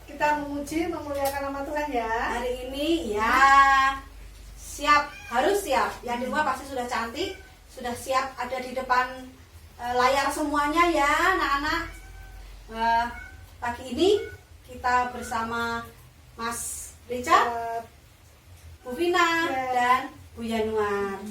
kita memuji, memuliakan nama Tuhan ya. Hari ini ya siap, harus siap. Yang di rumah pasti sudah cantik, sudah siap ada di depan layar semuanya ya anak-anak. Pagi ini kita bersama Mas Richard, Bu Vina, dan Bu Yanuar.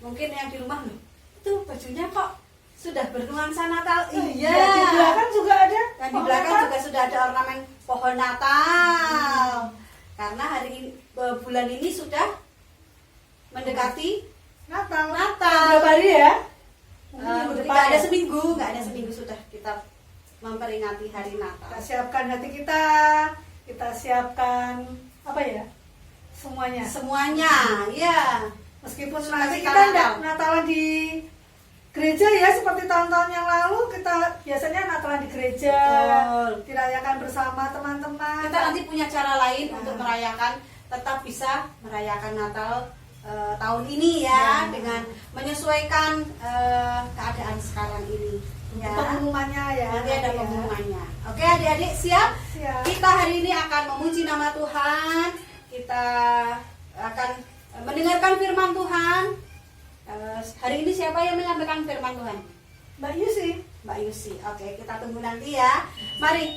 Mungkin yang di rumah loh, itu bajunya kok sudah bernuansa Natal. Iya. Di belakang juga ada. Dan di belakang juga sudah ada ornamen pohon Natal. Karena hari ini, bulan ini sudah mendekati Natal. Natal. Berapa hari ya? Nggak ada seminggu sudah kita memperingati hari Natal. Kita siapkan hati kita siapkan apa ya? Semuanya, ya. Meskipun Suka nanti kita kita tidak Natal. Natalan di gereja ya, seperti tahun-tahun yang lalu kita biasanya Natalan di gereja, Betul. dirayakan bersama teman-teman. Kita nanti punya cara lain untuk merayakan, tetap bisa merayakan Natal tahun ini ya, dengan menyesuaikan keadaan sekarang ini. Ya. Pengumumannya ya. Nanti ada pengumumannya. Oke adik-adik siap? Siap. Kita hari ini akan memuji nama Tuhan. Kita akan mendengarkan firman Tuhan. Hari ini siapa yang menyampaikan firman Tuhan? Mbak Yusi. Mbak Yusi. Oke, kita tunggu nanti ya. Mari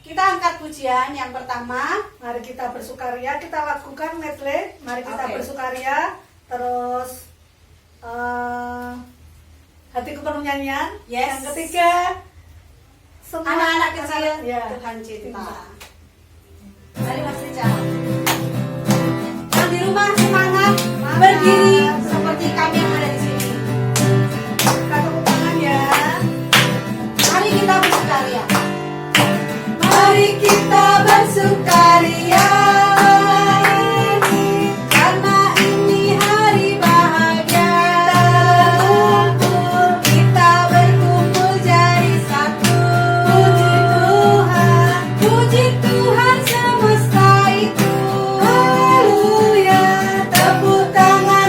kita angkat pujian yang pertama. Mari kita bersukaria, kita lakukan medley. Mari kita Oke. bersukaria. Terus hatiku penuh nyanyian. Yes. Yang ketiga, semua Anak-anak kecil ya. Tuhan cinta. Mari Mas Richard. Yang di rumah semangat berdiri seperti kami yang ada di sini. Kita tepuk tangan ya. Mari kita bersukaria. Mari kita bersukaria. Karena ini hari bahagia. Kita berkumpul jadi satu. Puji Tuhan semesta itu. Haleluya. Tepuk tangan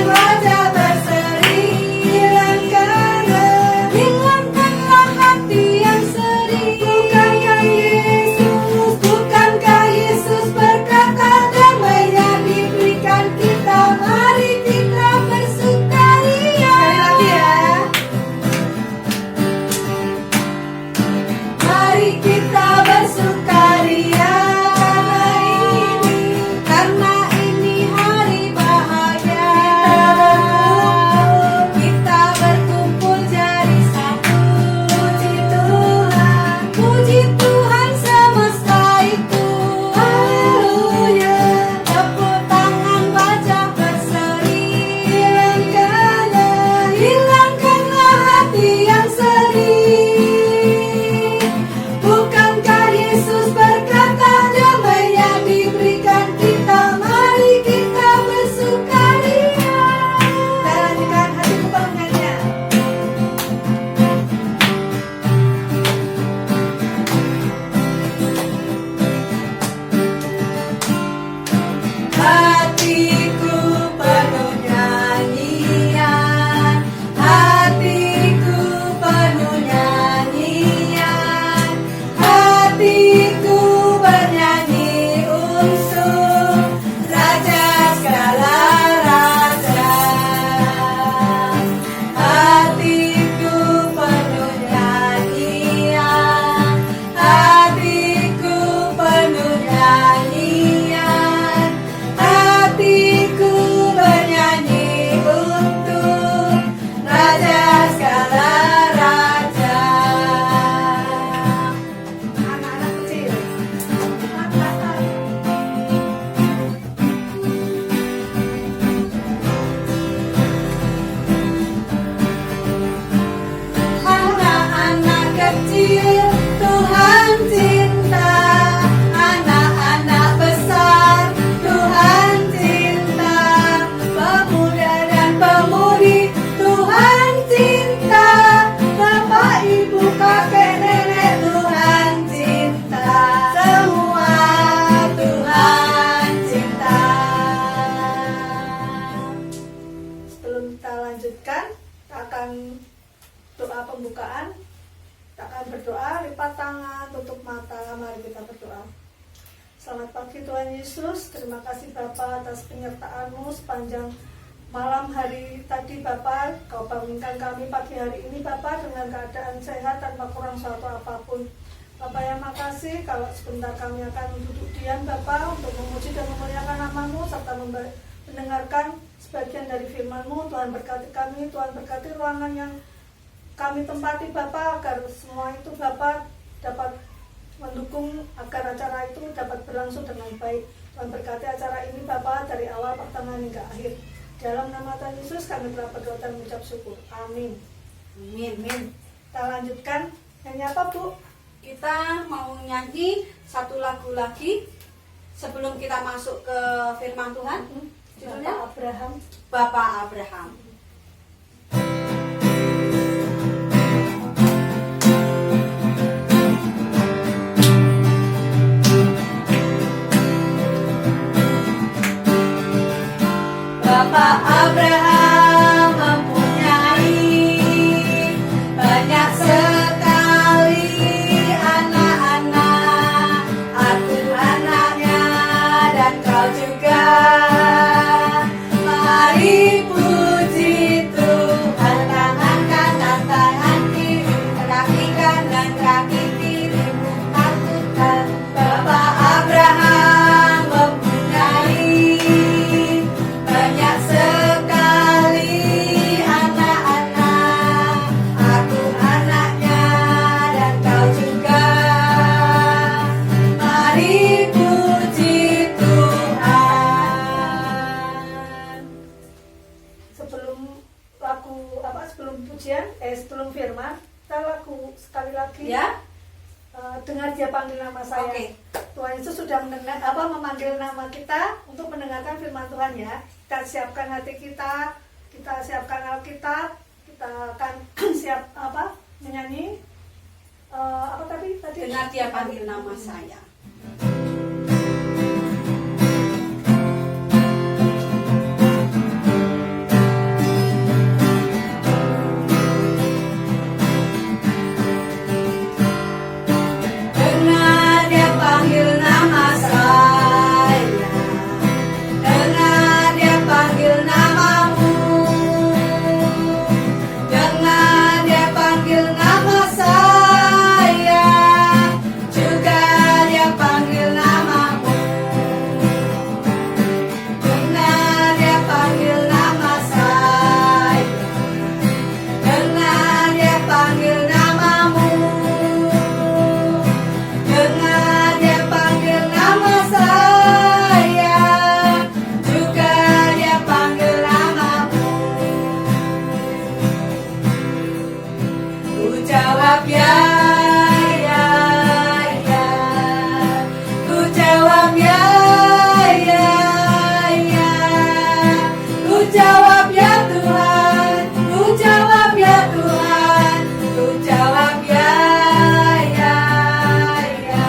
berdoa. Mari kita berdoa. Selamat pagi Tuhan Yesus, terima kasih Bapa atas penyertaan-Mu sepanjang malam hari tadi Bapa. Kau bangunkan kami pagi hari ini Bapa dengan keadaan sehat tanpa kurang suatu apapun. Bapa yang makasih kalau sebentar kami akan duduk diam Bapa untuk memuji dan memuliakan nama-Mu serta mendengarkan sebagian dari firman-Mu. Tuhan berkati kami, Tuhan berkati ruangan yang kami tempati Bapa, agar semua itu Bapa dapat mendukung agar acara itu dapat berlangsung dengan baik. Tuhan berkati acara ini Bapa dari awal pertengahan hingga akhir. Dalam nama Tuhan Yesus kami telah berdoa dan mengucap syukur. Amin. Amin. Kita lanjutkan. Nyanyi apa Bu? Kita mau nyanyi satu lagu lagi sebelum kita masuk ke firman Tuhan. Judulnya Bapak Abraham. Bapak Abraham. Bapak Abraham mempunyai banyak sekali anak-anak. Aku anaknya dan kau juga. Mari puji Tuhan, tangan kanan, tangan kiri, kaki kanan, kaki kirimu lakukan. Bapak Abraham mempunyai banyak sekali anak-anak. Aku anaknya dan kau juga. Mari puji Tuhan. Sebelum pujian, sebelum firman, kita lagu sekali lagi. Ya. Dengar Dia panggil nama saya. Oke. Tuhan Yesus sudah memanggil nama kita untuk mendengarkan firman Tuhan ya. Kita siapkan hati kita siapkan Alkitab, kita akan siap menyanyi tadi? Dengar Dia panggil nama saya. Dengar Dia panggil nama saya. Dengar Dia panggil namamu. Dengar Dia panggil nama saya. Juga Dia panggil namamu. Dengar Dia panggil nama saya. Dengar Dia panggil namamu. Dengar Dia panggil nama saya. Juga Dia panggil namamu. Ku jawab ya, ya, ya. Ku jawab ya, ya, ya. Ku jawab ya Tuhan. Ku jawab ya Tuhan. Ku jawab ya, ya, ya.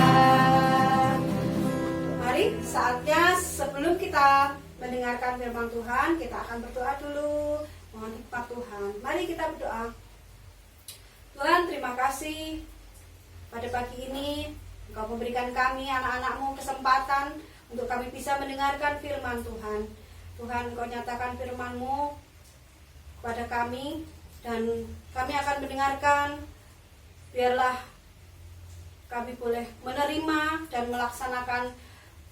Mari saatnya sebelum kita mendengarkan firman Tuhan, kita akan berdoa dulu. Mohon hikmat Tuhan. Mari kita berdoa. Tuhan, terima kasih pada pagi ini Engkau memberikan kami anak-anak-Mu kesempatan untuk kami bisa mendengarkan firman Tuhan. Tuhan, Engkau nyatakan firman-Mu kepada kami dan kami akan mendengarkan. Biarlah kami boleh menerima dan melaksanakan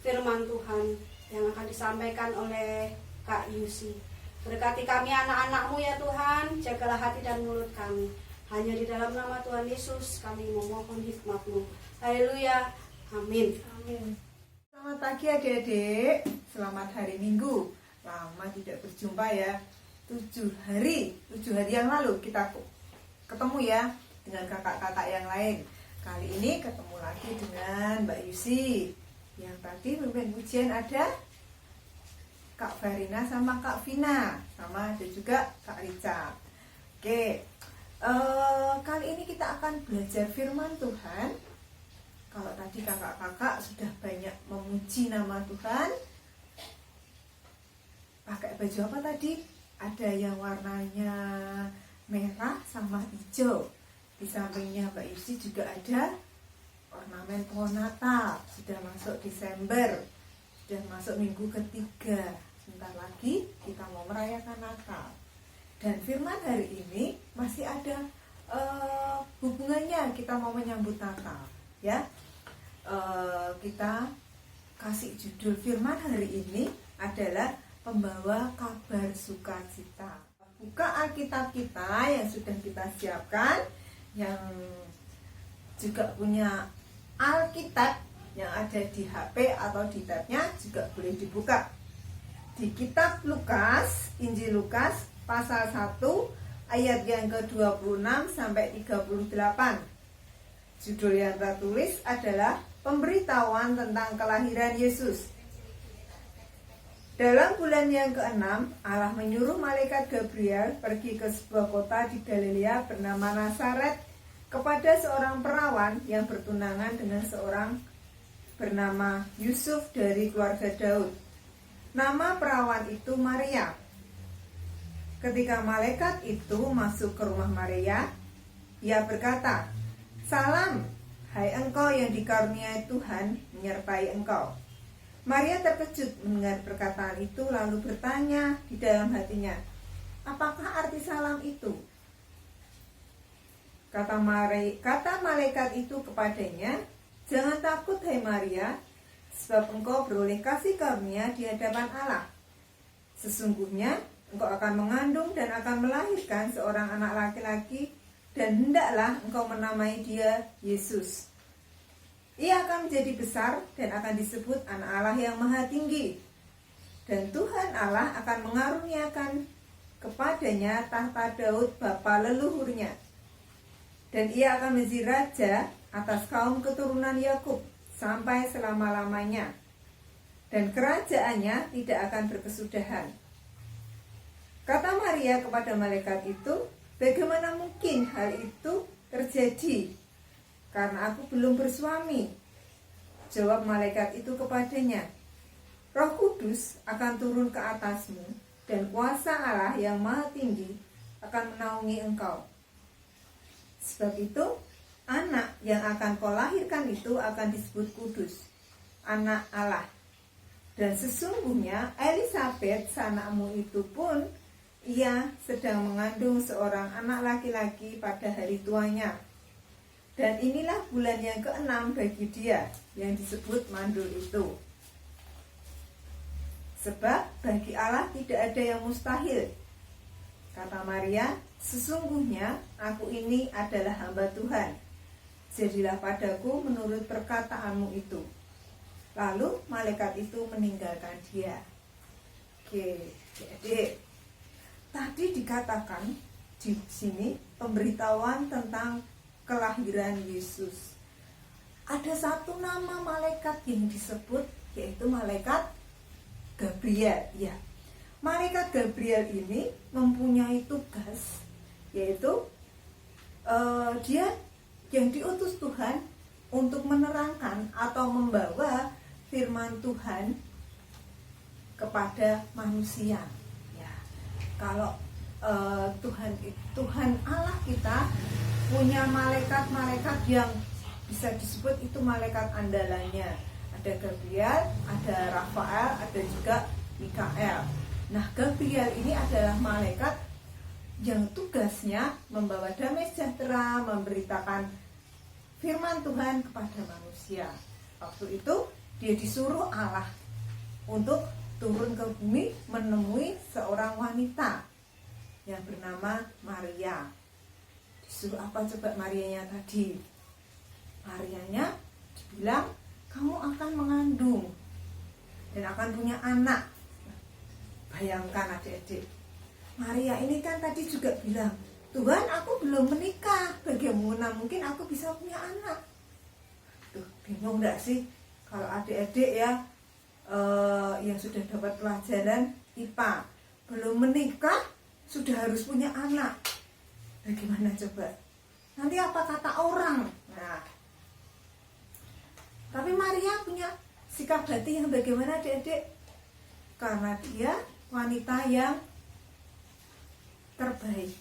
firman Tuhan yang akan disampaikan oleh Kak Yusi. Berkati kami anak-anak-Mu ya Tuhan, jagalah hati dan mulut kami. Hanya di dalam nama Tuhan Yesus kami memohon hikmat-Mu. Haleluya. Amin. Amin. Selamat pagi adik-adik, selamat hari Minggu. Lama tidak berjumpa ya. 7 hari yang lalu kita ketemu ya dengan kakak-kakak yang lain. Kali ini ketemu lagi dengan Mbak Yusi. Yang tadi memimpin ujian ada Kak Farina sama Kak Vina, sama ada juga Kak Richard. Oke, kali ini kita akan belajar firman Tuhan. Kalau tadi kakak-kakak sudah banyak memuji nama Tuhan, pakai baju apa tadi? Ada yang warnanya merah sama hijau. Di sampingnya Mbak Yusi juga ada ornamen pohon Natal. Sudah masuk Desember, sudah masuk minggu ketiga. Sebentar lagi kita mau merayakan Natal. Dan firman hari ini masih ada hubungannya kita mau menyambut Natal, ya. Kita kasih judul firman hari ini adalah pembawa kabar sukacita. Buka Alkitab kita yang sudah kita siapkan, yang juga punya Alkitab yang ada di HP atau di tabnya juga boleh dibuka. Di kitab Lukas, Injil Lukas pasal 1 ayat yang ke-26 sampai 38. Judul yang tertulis adalah pemberitahuan tentang kelahiran Yesus. Dalam bulan yang ke-6, Allah menyuruh malaikat Gabriel pergi ke sebuah kota di Galilea bernama Nazaret kepada seorang perawan yang bertunangan dengan seorang bernama Yusuf dari keluarga Daud. Nama perawan itu Maria. Ketika malaikat itu masuk ke rumah Maria, ia berkata, "Salam, hai engkau yang dikaruniai Tuhan menyertai engkau." Maria terkejut mendengar perkataan itu lalu bertanya di dalam hatinya, "Apakah arti salam itu?" Kata malaikat itu kepadanya, "Jangan takut, hai Maria, sebab engkau beroleh kasih karunia di hadapan Allah. Sesungguhnya engkau akan mengandung dan akan melahirkan seorang anak laki-laki, dan hendaklah engkau menamai dia Yesus. Ia akan menjadi besar dan akan disebut Anak Allah yang Maha Tinggi. Dan Tuhan Allah akan mengaruniakan kepadanya tahta Daud bapa leluhurnya. Dan ia akan menjadi raja atas kaum keturunan Yakub sampai selama-lamanya. Dan kerajaannya tidak akan berkesudahan." Kata Maria kepada malaikat itu, "Bagaimana mungkin hal itu terjadi? Karena aku belum bersuami." Jawab malaikat itu kepadanya, "Roh Kudus akan turun ke atasmu, dan kuasa Allah yang Maha Tinggi akan menaungi engkau. Sebab itu, anak yang akan kau lahirkan itu akan disebut kudus, Anak Allah. Dan sesungguhnya Elisabet, sanakmu itu pun, ia sedang mengandung seorang anak laki-laki pada hari tuanya. Dan inilah bulan yang ke-6 bagi dia, yang disebut mandul itu. Sebab bagi Allah tidak ada yang mustahil." Kata Maria, "Sesungguhnya aku ini adalah hamba Tuhan. Jadilah padaku menurut perkataanmu itu." Lalu malaikat itu meninggalkan dia. Oke, jadi tadi dikatakan di sini pemberitahuan tentang kelahiran Yesus. Ada satu nama malaikat yang disebut, yaitu malaikat Gabriel. Ya, malaikat Gabriel ini mempunyai tugas, yaitu dia yang diutus Tuhan untuk menerangkan atau membawa firman Tuhan kepada manusia. Kalau Tuhan Allah kita punya malaikat-malaikat yang bisa disebut itu malaikat andalannya. Ada Gabriel, ada Rafael, ada juga Mikael. Nah, Gabriel ini adalah malaikat yang tugasnya membawa damai sejahtera, memberitakan firman Tuhan kepada manusia. Waktu itu dia disuruh Allah untuk turun ke bumi menemui seorang wanita yang bernama Maria. Disuruh apa coba Marianya tadi? Marianya dibilang, "Kamu akan mengandung dan akan punya anak." Bayangkan adik-adik, Maria ini kan tadi juga bilang, "Tuhan, aku belum menikah, bagaimana mungkin aku bisa punya anak?" Tuh, bingung gak sih kalau adik-adik ya yang sudah dapat pelajaran IPA, belum menikah sudah harus punya anak. Bagaimana coba? Nanti apa kata orang? Nah, tapi Maria punya sikap hati yang bagaimana adik-adik? Karena dia wanita yang terbaik.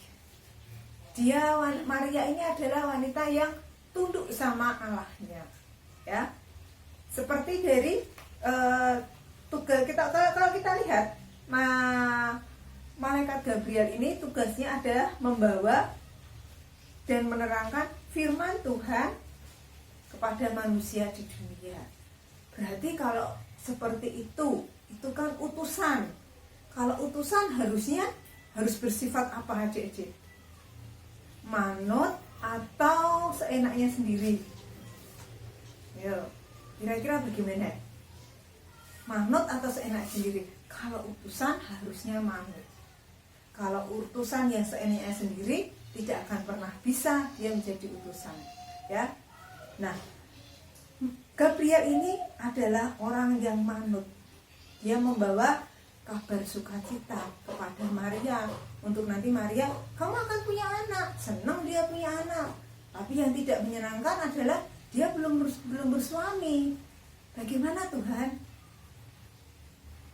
Maria ini adalah wanita yang tunduk sama Allahnya. ya. Seperti dari tugas kita, kalau kita lihat malaikat Gabriel ini tugasnya adalah membawa dan menerangkan firman Tuhan kepada manusia di dunia. Berarti kalau seperti itu kan utusan. Kalau utusan harus bersifat apa, adik-adik? Manut atau seenaknya sendiri? Yo, kira-kira bagaimana? Manut atau seenaknya sendiri? Kalau utusan harusnya manut. Kalau utusan yang seenaknya sendiri tidak akan pernah bisa dia menjadi utusan, ya. Nah, Gabriel ini adalah orang yang manut. Dia membawa kabar sukacita kepada Maria, untuk nanti Maria, kamu akan punya anak. Senang dia punya anak. Tapi yang tidak menyenangkan adalah dia belum bersuami. Bagaimana Tuhan?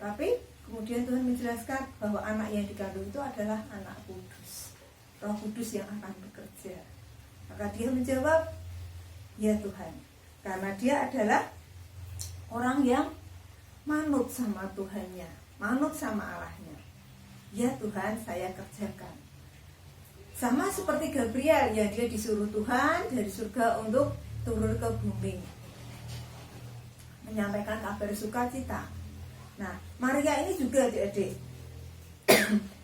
Tapi kemudian Tuhan menjelaskan bahwa anak yang dikandung itu adalah anak kudus, Roh Kudus yang akan bekerja. Maka dia menjawab, ya Tuhan, karena dia adalah orang yang manut sama Tuhannya, manut sama Allahnya. Ya Tuhan, saya kerjakan. Sama seperti Gabriel, ya dia disuruh Tuhan dari surga untuk turun ke bumi, menyampaikan kabar sukacita. Nah, Maria ini juga adik-adik,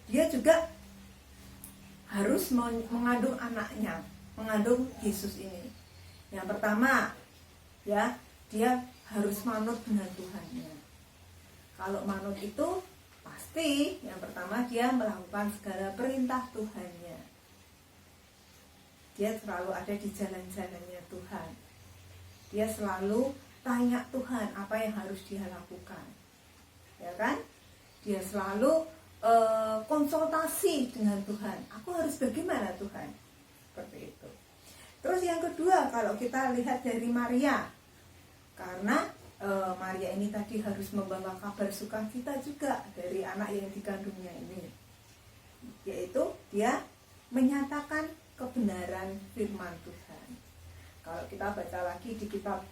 dia juga harus mengandung anaknya, mengandung Yesus ini. Yang pertama, ya, dia harus manut dengan Tuhannya. Kalau manut itu pasti yang pertama dia melakukan segala perintah Tuhannya. Dia selalu ada di jalan-jalannya Tuhan. Dia selalu tanya Tuhan apa yang harus dia lakukan, ya kan? Dia selalu konsultasi dengan Tuhan. Aku harus bagaimana Tuhan? Seperti itu. Terus yang kedua, kalau kita lihat dari Maria, karena Maria ini tadi harus membawa kabar sukacita juga dari anak yang dikandungnya ini, yaitu dia menyatakan kebenaran firman Tuhan. Kalau kita baca lagi di kitab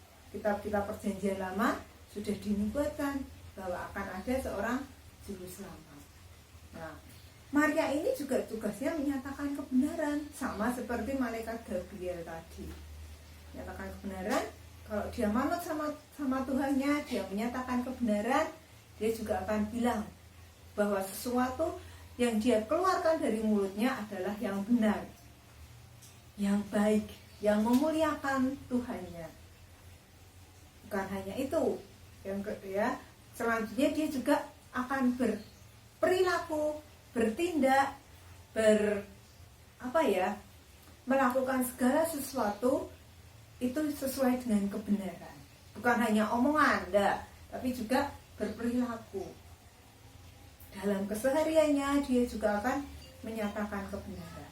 Perjanjian Lama, sudah dinubuatkan bahwa akan ada seorang juru selamat. Nah, Maria ini juga tugasnya menyatakan kebenaran, sama seperti malaikat Gabriel tadi. Menyatakan kebenaran, kalau dia manut sama Tuhannya, dia menyatakan kebenaran, dia juga akan bilang bahwa sesuatu yang dia keluarkan dari mulutnya adalah yang benar, yang baik, yang memuliakan Tuhannya. Bukan hanya itu, yang kedua, selanjutnya dia juga akan berperilaku, bertindak, melakukan segala sesuatu itu sesuai dengan kebenaran. Bukan hanya omongan, tapi juga berperilaku. Dalam kesehariannya dia juga akan menyatakan kebenaran.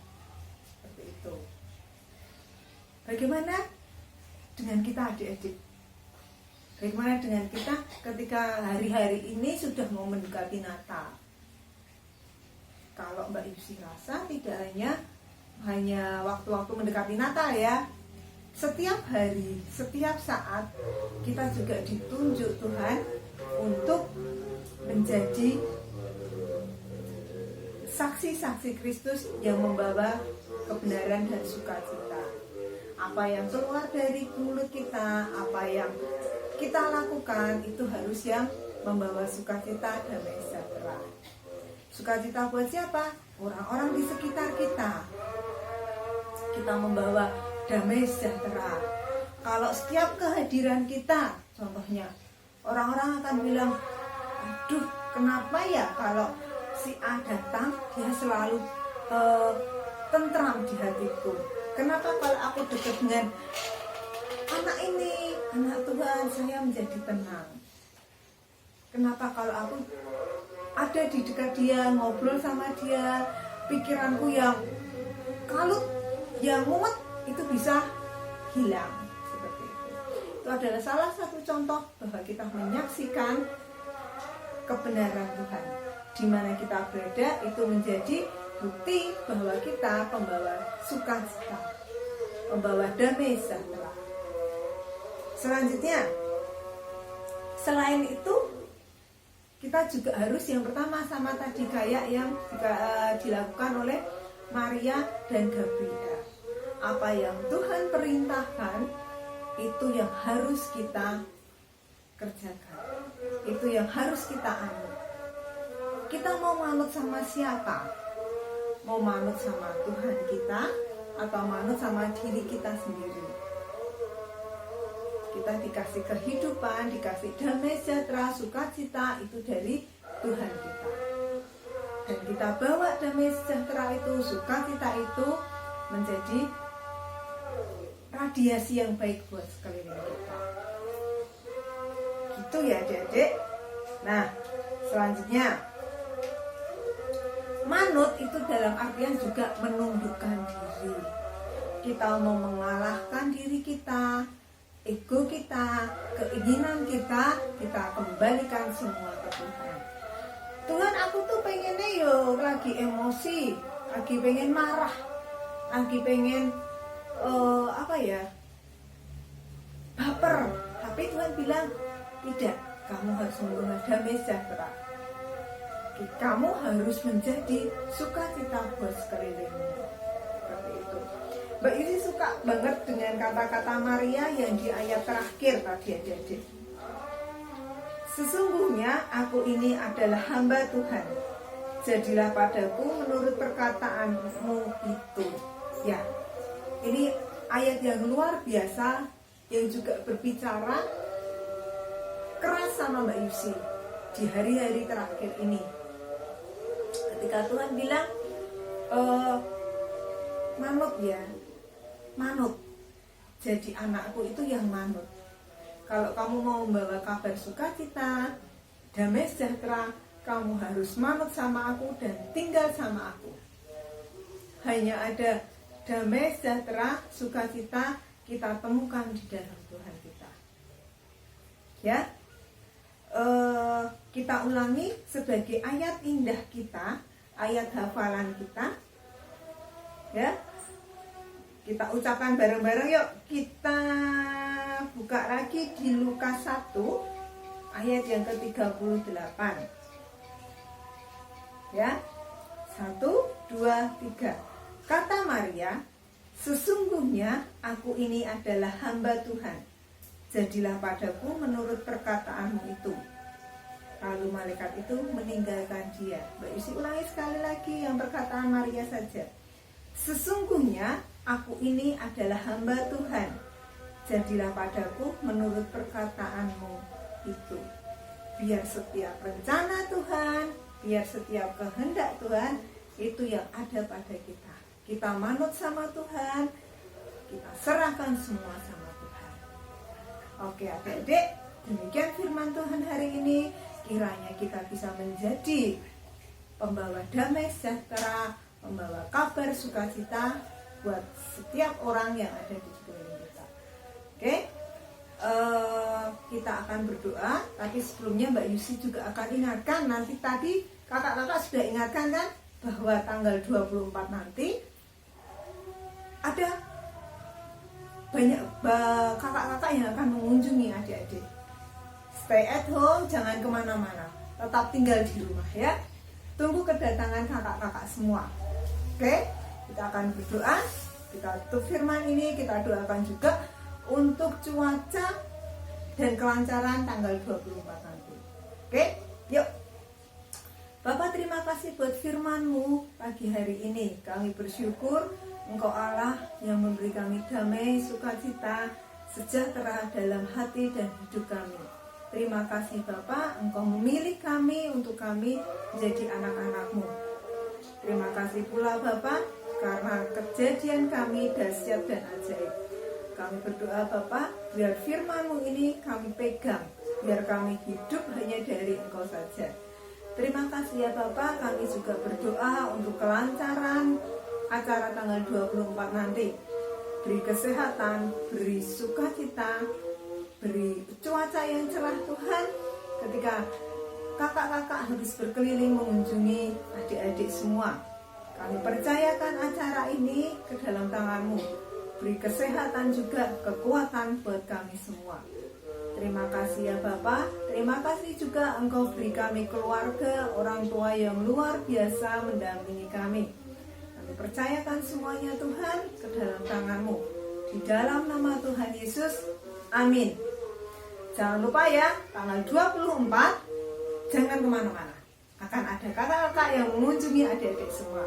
Seperti itu. Bagaimana dengan kita adik-adik? Bagaimana dengan kita ketika hari-hari ini sudah mau mendekati Natal? Kalau Mbak Yusi rasa tidak hanya waktu-waktu mendekati Natal ya. Setiap hari, setiap saat kita juga ditunjuk Tuhan untuk menjadi saksi-saksi Kristus yang membawa kebenaran dan sukacita. Apa yang keluar dari mulut kita, apa yang kita lakukan itu harus yang membawa sukacita, damai sejahtera. Sukacita buat siapa? Orang-orang di sekitar kita. Kita membawa damai sejahtera. Kalau setiap kehadiran kita, contohnya, orang-orang akan bilang, aduh, kenapa ya kalau si A datang, dia selalu tentram di hatiku. Kenapa kalau aku dekat dengan anak ini, anak Tuhan, saya menjadi tenang. Kenapa kalau aku ada di dekat dia, ngobrol sama dia, pikiranku yang kalut, yang mumet, itu bisa hilang. Seperti itu. Itu adalah salah satu contoh bahwa kita menyaksikan kebenaran Tuhan. Di mana kita berada, itu menjadi bukti bahwa kita pembawa sukacita, pembawa damai sejahtera. Selanjutnya, selain itu kita juga harus yang pertama sama tadi kayak yang juga dilakukan oleh Maria dan Gabriel. Apa yang Tuhan perintahkan itu yang harus kita kerjakan. Itu yang harus kita anut. Kita mau manut sama siapa? Mau manut sama Tuhan kita atau manut sama diri kita sendiri? Kita dikasih kehidupan, dikasih damai sejahtera, sukacita itu dari Tuhan kita. Dan kita bawa damai sejahtera itu, sukacita itu menjadi radiasi yang baik buat sekeliling kita. Gitu ya adik-adik. Nah, selanjutnya manut itu dalam artian juga menundukkan diri. Kita mau mengalahkan diri kita, ego kita, keinginan kita kembalikan semua ke Tuhan. Tuhan, aku tuh pengennya lagi emosi, lagi pengen marah, lagi pengen baper. Tapi Tuhan bilang, tidak, kamu harus mempunyai damai sejahtera. Kamu harus menjadi sukacita buat sekelilingmu. Seperti itu. Mbak Yusi suka banget dengan kata-kata Maria yang di ayat terakhir tadi adik-adik. Sesungguhnya aku ini adalah hamba Tuhan. Jadilah padaku menurut perkataanmu itu. Ya, ini ayat yang luar biasa yang juga berbicara keras sama Mbak Yusi di hari-hari terakhir ini. Ketika Tuhan bilang, manut ya, manut. Jadi anakku itu yang manut. Kalau kamu mau membawa kabar sukacita, damai sejahtera, kamu harus manut sama aku dan tinggal sama aku. Hanya ada damai sejahtera, sukacita kita temukan di dalam Tuhan kita. Ya, kita ulangi sebagai ayat indah kita, ayat hafalan kita. Ya, kita ucapkan bareng-bareng yuk. Kita buka lagi di Lukas 1 ayat yang ke-38. Ya, 1, 2, 3. Kata Maria, sesungguhnya aku ini adalah hamba Tuhan. Jadilah padaku menurut perkataanmu itu. Lalu malaikat itu meninggalkan dia. Mbak Yusi ulangi sekali lagi yang perkataan Maria saja. Sesungguhnya aku ini adalah hamba Tuhan. Jadilah padaku menurut perkataanmu itu. Biar setiap rencana Tuhan, biar setiap kehendak Tuhan itu yang ada pada kita. Kita manut sama Tuhan, kita serahkan semua sama Tuhan. Oke adik-adik, demikian firman Tuhan hari ini. Kiranya kita bisa menjadi pembawa damai sejahtera, membawa kabar sukacita buat setiap orang yang ada di sekeliling kita. Oke, kita akan berdoa. Tapi sebelumnya Mbak Yusi juga akan ingatkan. Nanti tadi kakak-kakak sudah ingatkan kan, bahwa tanggal 24 nanti ada banyak kakak-kakak yang akan mengunjungi adik-adik. Stay at home, jangan kemana-mana, tetap tinggal di rumah ya. Tunggu kedatangan kakak-kakak semua. Oke, kita akan berdoa. Kita tutup firman ini, kita doakan juga untuk cuaca dan kelancaran tanggal 24 nanti. Oke, yuk. Bapak, terima kasih buat firman-Mu pagi hari ini. Kami bersyukur Engkau Allah yang memberi kami damai, sukacita, sejahtera dalam hati dan hidup kami. Terima kasih Bapak, Engkau memilih kami untuk kami menjadi anak-anak-Mu. Terima kasih pula Bapak, karena kejadian kami dahsyat dan ajaib. Kami berdoa Bapak, biar firman-Mu ini kami pegang, biar kami hidup hanya dari Engkau saja. Terima kasih ya Bapak, kami juga berdoa untuk kelancaran acara tanggal 24 nanti. Beri kesehatan, beri sukacita, beri cuaca yang cerah Tuhan. Ketika kakak-kakak harus berkeliling mengunjungi adik-adik semua, kami percayakan acara ini ke dalam tangan-Mu. Beri kesehatan juga, kekuatan buat kami semua. Terima kasih ya Bapak. Terima kasih juga Engkau beri kami keluarga, orang tua yang luar biasa mendampingi kami. Kami percayakan semuanya Tuhan ke dalam tangan-Mu. Di dalam nama Tuhan Yesus, amin. Jangan lupa ya, tanggal 24, jangan kemana-mana. Akan ada kakak-kakak yang mengunjungi adik-adik semua.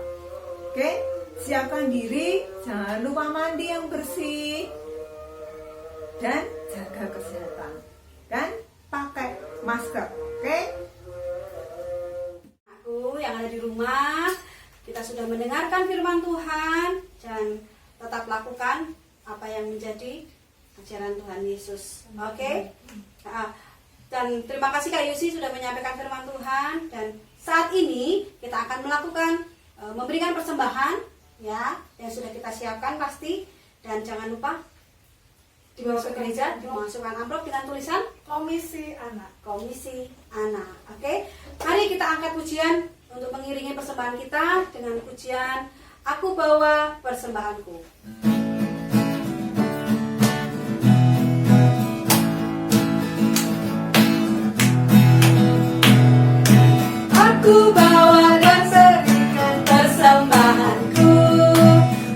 Oke, siapkan diri, jangan lupa mandi yang bersih, dan jaga kesehatan. Dan pakai masker, oke? Aku yang ada di rumah, kita sudah mendengarkan firman Tuhan dan tetap lakukan apa yang menjadi ajaran Tuhan Yesus. Oke? Dan terima kasih Kak Yusi sudah menyampaikan firman Tuhan. Dan saat ini kita akan melakukan memberikan persembahan ya, yang sudah kita siapkan pasti. Dan jangan lupa dibawa ke gereja, dimasukkan amplop dengan tulisan Komisi Anak. Komisi Anak. Oke? Mari kita angkat pujian untuk mengiringi persembahan kita dengan pujian Aku Bawa Persembahanku. Aku bawa dan berikan persembahanku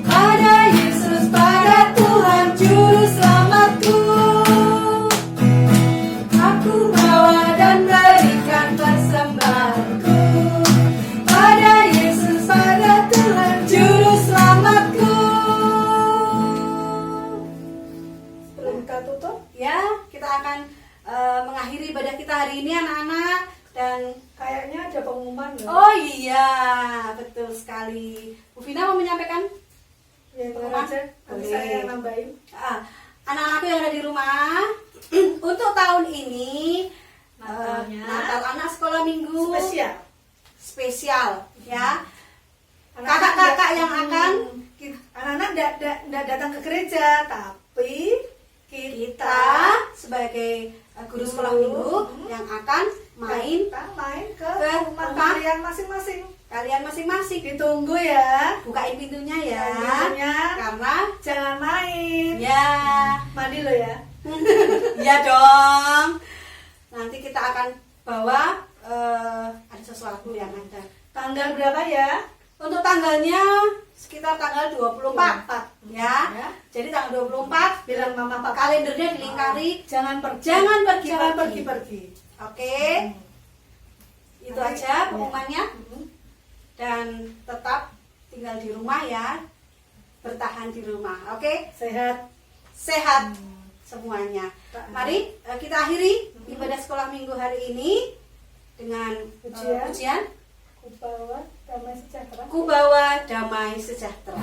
pada Yesus, pada Tuhan Juru Selamatku. Aku bawa dan berikan persembahanku pada Yesus, pada Tuhan Juru Selamatku. Sebelum kita tutup, Ya, kita akan mengakhiri ibadah kita hari ini anak-anak. Dan kayaknya ada pengumuman loh. oh iya, betul sekali. Bu Vina mau menyampaikan? Ya, itu Pengumuman? aja. Nanti Boleh. saya yang nambahin. Anak-anakku yang ada di rumah, untuk tahun ini Natalnya. Natal anak sekolah minggu spesial ya. Kakak-kakak yang akan anak-anak tidak datang ke gereja, tapi kita sebagai guru sekolah minggu yang akan main ke ke rumah rumah kalian masing-masing. kalian masing-masing. Ditunggu ya. Bukain pintunya ya, Pintunya. karena Jangan main. ya Mandi lo ya. ya dong. Nanti kita akan bawa ada sesuatu yang ada. Tanggal berapa ya? Untuk tanggalnya sekitar tanggal 24 ya. Jadi tanggal 24 Bilang mama papa. kalendernya dilingkari. Jangan pergi. Jangan pergi. Jangan pergi-pergi. Oke. Itu aja pengumumannya. Dan tetap tinggal di rumah ya. Bertahan di rumah. Oke. Sehat. Sehat semuanya. Mari kita akhiri ibadah sekolah minggu hari ini dengan pujian Ku bawa damai sejahtera. Ku bawa damai sejahtera.